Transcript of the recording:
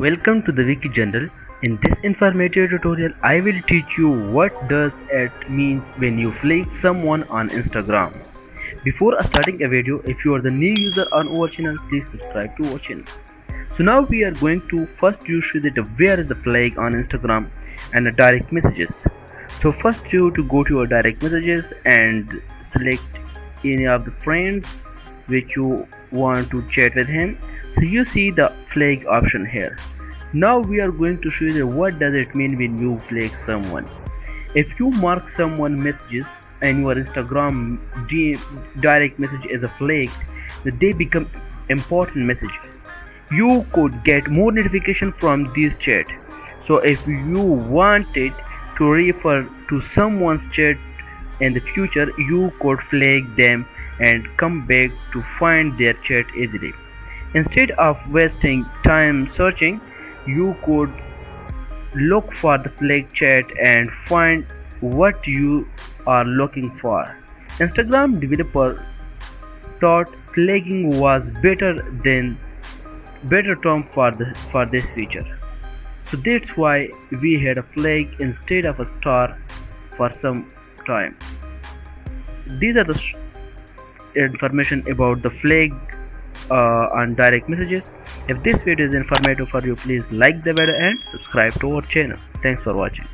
Welcome to the Wiki General. In this informative tutorial, I will teach you what does it means when you flag someone on Instagram. Before starting a video, if you are the new user on our channel, please subscribe to our channel. So now we are going to first you show that where is the flag on Instagram and the direct messages. So first you to go to your direct messages and select any of the friends which you want to chat with him. So you see the flag option here. Now we are going to show you what does it mean when you flag someone. If you mark someone messages and your Instagram direct message is a flag, that they become important messages. You could get more notification from this chat. So if you wanted to refer to someone's chat in the future, you could flag them and come back to find their chat easily. Instead of wasting time searching, you could look for the flag chat and find what you are looking for. Instagram developer thought flagging was better term for this feature. So that's why we had a flag instead of a star for some time. These are the information about the flag on direct messages. If this video is informative for you, please like the video and subscribe to our channel. Thanks for watching.